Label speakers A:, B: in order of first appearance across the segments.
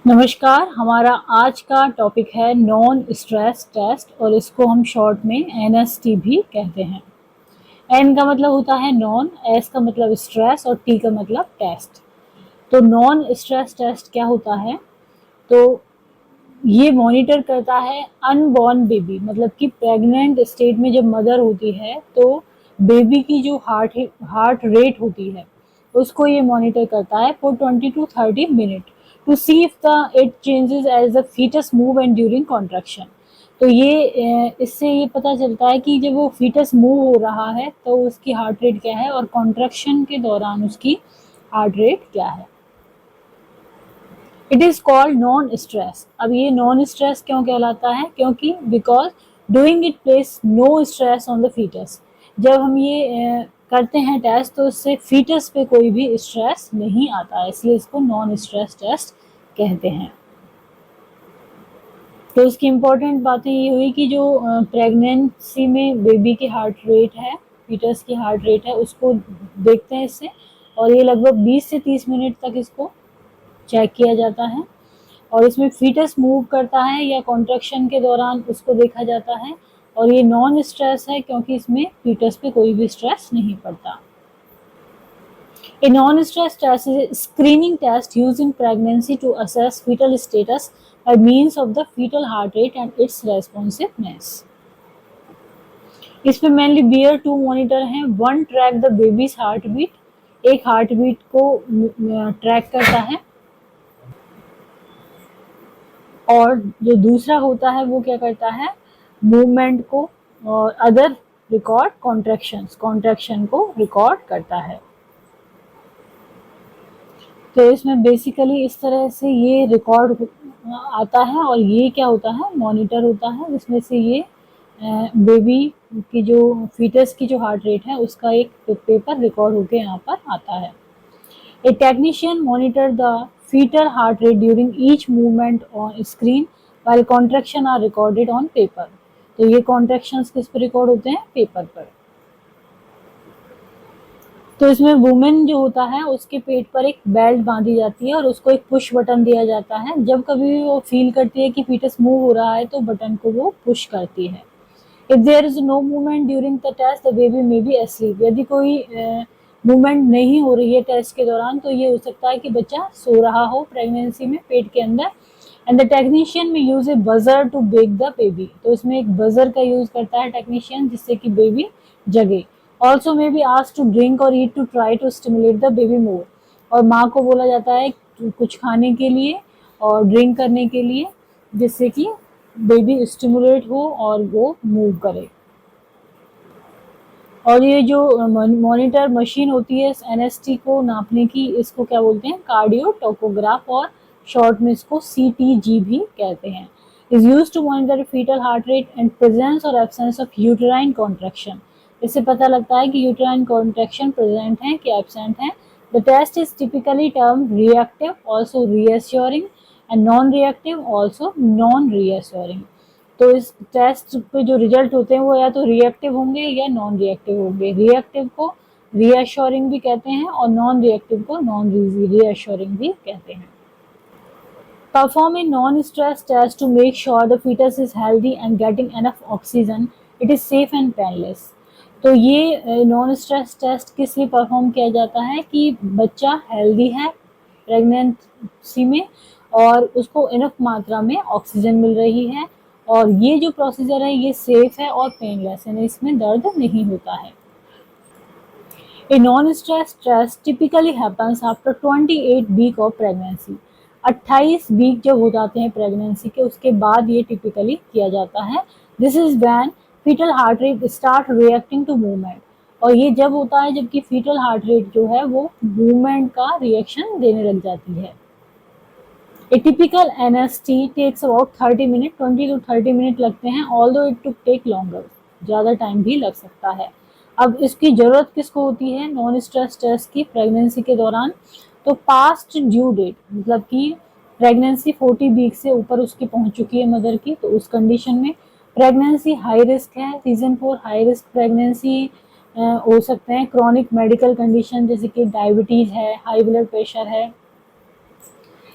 A: नमस्कार। हमारा आज का टॉपिक है नॉन स्ट्रेस टेस्ट और इसको हम शॉर्ट में एनएसटी भी कहते हैं। एन का मतलब होता है नॉन, एस का मतलब स्ट्रेस और टी का मतलब टेस्ट। तो नॉन स्ट्रेस टेस्ट क्या होता है? तो ये मॉनिटर करता है अनबॉर्न बेबी, मतलब कि प्रेग्नेंट स्टेट में जब मदर होती है तो बेबी की जो हार्ट रेट होती है उसको ये मॉनिटर करता है for 20 to 30 minute to see if the it changes as the foetus move and during contraction. तो ये इससे ये पता चलता है कि जब वो फीटस मूव हो रहा है तो उसकी हार्ट रेट क्या है और कॉन्ट्रैक्शन के दौरान उसकी हार्ट रेट क्या है। It is called non stress. अब ये नॉन स्ट्रेस क्यों कहलाता है? क्योंकि because doing it place no stress on the foetus. जब हम ये करते हैं टेस्ट तो इससे फीटस पे कोई भी स्ट्रेस नहीं आता है, इसलिए इसको नॉन स्ट्रेस टेस्ट कहते हैं। तो इसकी इम्पोर्टेंट बातें ये हुई कि जो प्रेगनेंसी में बेबी की हार्ट रेट है, फीटस की हार्ट रेट है, उसको देखते हैं इससे, और ये लगभग 20 से 30 मिनट तक इसको चेक किया जाता है। और इसमें फीटस मूव करता है या कॉन्ट्रैक्शन के दौरान उसको देखा जाता है। और ये नॉन स्ट्रेस है क्योंकि इसमें फीटस पे कोई भी स्ट्रेस नहीं पड़ता। A non-stress test is a screening test used in pregnancy to assess fetal status by means of the fetal heart rate and its responsiveness. इसमें मेनली बियर टू मॉनिटर हैं। One track the baby's heart beat, एक heart beat को track करता है, और जो दूसरा होता है वो क्या करता है, मूवमेंट को और अदर रिकॉर्ड कॉन्ट्रैक्शन को रिकॉर्ड करता है। तो इसमें बेसिकली इस तरह से ये रिकॉर्ड आता है, और ये क्या होता है, मॉनिटर होता है, जिसमें से ये बेबी की जो फीटस की जो हार्ट रेट है उसका एक पेपर रिकॉर्ड होके यहाँ पर आता है। A technician monitor the fetal heart rate during each movement on screen while contraction are recorded on paper. तो ये कॉन्ट्रैक्शंस किस पर रिकॉर्ड होते हैं? पेपर पर। तो इसमें वुमेन जो होता है उसके पेट पर एक बेल्ट बांधी जाती है और उसको एक पुश बटन दिया जाता है। जब कभी वो फील करती है कि फीटस मूव हो रहा है तो बटन को वो पुश करती है। If there is no movement during the test the baby may be asleep। यदि कोई मूवमेंट नहीं हो रही है टेस्ट के दौरान तो ये हो सकता है कि बच्चा सो रहा हो प्रेगनेंसी में पेट के अंदर। And the technician may use a buzzer to wake the baby. तो इसमें एक बजर का यूज करता है टेक्नीशियन जिससे कि बेबी जगे। Also may be asked to drink और eat to try to stimulate the baby more. और माँ को बोला जाता है कुछ खाने के लिए और ड्रिंक करने के लिए, जिससे कि बेबी स्टिमुलेट हो और वो मूव करे। और ये जो मॉनिटर मशीन होती है एनएसटी को नापने की, इसको क्या बोलते हैं? कार्डियो टोकोग्राफ, और शॉर्ट में इसको सीटीजी भी कहते हैं। Is use to monitor foetal heart rate and presence और एब्सेंस ऑफ यूटेराइन कॉन्ट्रैक्शन। इससे पता लगता है कि यूटेराइन कॉन्ट्रैक्शन प्रेजेंट है कि एब्सेंट है। The test is typically term reactive, also reassuring, and non reactive, also non reassuring. तो इस टेस्ट पे जो रिजल्ट होते हैं वो या तो रिएक्टिव होंगे या नॉन रिएक्टिव होंगे। रिएक्टिव को रीअश्योरिंग भी कहते हैं और नॉन रिएक्टिव को नॉन रीअश्योरिंग भी कहते हैं। Perform a non stress test to make sure the foetus is healthy and getting enough oxygen. It is safe and painless. तो ये नॉन स्ट्रेस टेस्ट किस लिए परफॉर्म किया जाता है? कि बच्चा हेल्दी है प्रेगनेंसी में और उसको इनफ मात्रा में ऑक्सीजन मिल रही है, और ये जो प्रोसीजर है ये सेफ है और पेनलेस है, इसमें दर्द नहीं होता है। A non stress test typically happens after 28 week of pregnancy. 28 week जब हो जाते हैं प्रेगनेंसी के उसके बाद ये टिपिकली किया जाता है। This is when foetal heart rate start reacting to movement. और ये जब होता है जबकि फीटल हार्ट रेट जो है वो मूवमेंट का रिएक्शन देने लग जाती है। A typical NST takes about 30 minute, 20 to 30 minute लगते हैं, although it took take longer, ज़्यादा टाइम भी लग सकता है। अब इसकी ज़रूरत किसको होती है नॉन स्ट्रेस टेस्ट की प्रेगनेंसी के दौरान? तो पास्ट ड्यू डेट, मतलब कि प्रेगनेंसी 40 वीक से ऊपर उसकी पहुंच चुकी है मदर की, तो उस कंडीशन में प्रेगनेंसी हाई रिस्क है। Reason for high risk pregnancy हो सकते हैं क्रॉनिक मेडिकल कंडीशन जैसे कि डायबिटीज़ है, हाई ब्लड प्रेशर है,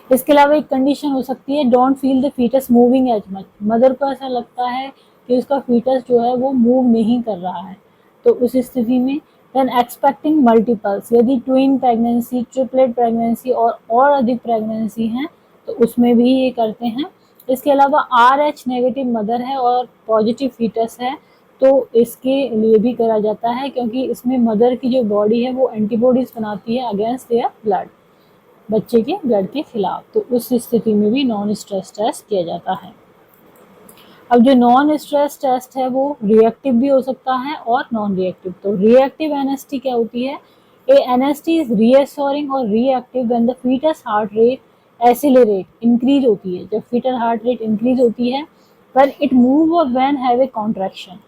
A: इसके अलावा एक कंडीशन हो सकती है don't feel the foetus moving as much, mother को ऐसा लगता है कि उसका फीटस जो है वो मूव नहीं कर रहा है, तो उस स्थिति में देन एक्सपेक्टिंग मल्टीपल्स, यदि ट्विन प्रेगनेंसी, ट्रिपलेट प्रेगनेंसी और अधिक प्रेगनेंसी हैं तो उसमें भी ये करते हैं। इसके अलावा RH नेगेटिव मदर है और पॉजिटिव फीटस है तो इसके लिए भी करा जाता है, क्योंकि इसमें मदर की जो बॉडी है वो एंटीबॉडीज बनाती है अगेंस्ट देयर ब्लड, बच्चे के ब्लड के खिलाफ, तो उस स्थिति में भी नॉन स्ट्रेस टेस्ट किया जाता है। अब जो नॉन स्ट्रेस टेस्ट है वो रिएक्टिव भी हो सकता है और नॉन रिएक्टिव। तो रिएक्टिव एनएसटी क्या होती है? ए एनएसटी इज रीअश्योरिंग और reactive when the foetus heart rate accelerate increase होती है, जब फीटल हार्ट रेट इंक्रीज होती है, व्हेन इट मूव और व्हेन हैव ए कॉन्ट्रैक्शन,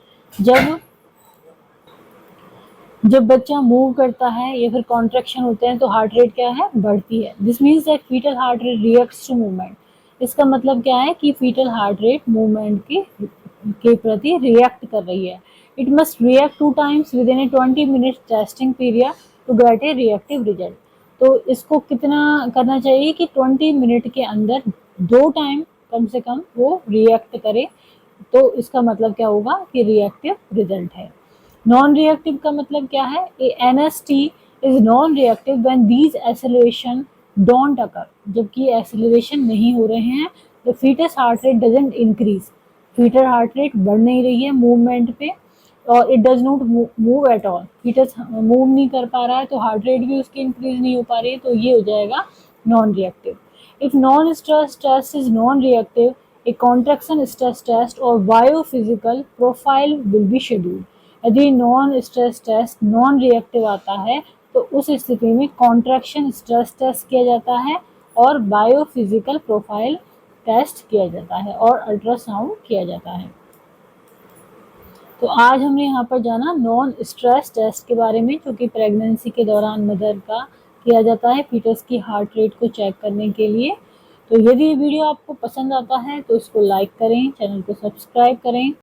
A: जब बच्चा मूव करता है या फिर कॉन्ट्रैक्शन होते हैं तो हार्ट रेट क्या है? बढ़ती है। This means that foetal heart rate reacts to movement. इसका मतलब क्या है कि फीटल हार्ट रेट मूवमेंट के प्रति रिएक्ट कर रही है। It must react 2 times within a 20 minute testing period to get a reactive result. तो इसको कितना करना चाहिए कि 20 मिनट के अंदर 2 टाइम कम से कम वो रिएक्ट करे, तो इसका मतलब क्या होगा कि रिएक्टिव रिजल्ट है। नॉन रिएक्टिव का मतलब क्या है? NST is non reactive when these acceleration don't occur, जबकि एक्सेलरेशन नहीं हो रहे हैं, the foetus heart rate doesn't increase, foetal heart rate बढ़ नहीं रही है मूवमेंट पे, और it does not move at all, foetus move नहीं कर पा रहा है तो हार्ट रेट भी उसकी इंक्रीज नहीं हो पा रही है, तो ये हो जाएगा non reactive. If non stress test is non reactive, a contraction stress test और biophysical profile will be scheduled. यदि non stress test non reactive आता है तो उस स्थिति में कॉन्ट्रैक्शन स्ट्रेस टेस्ट किया जाता है और बायोफिजिकल प्रोफाइल टेस्ट किया जाता है और अल्ट्रासाउंड किया जाता है। तो आज हमने यहाँ पर जाना नॉन स्ट्रेस टेस्ट के बारे में, जो कि प्रेगनेंसी के दौरान मदर का किया जाता है फीटस की हार्ट रेट को चेक करने के लिए। तो यदि ये वीडियो आपको पसंद आता है तो इसको लाइक करें, चैनल को सब्सक्राइब करें।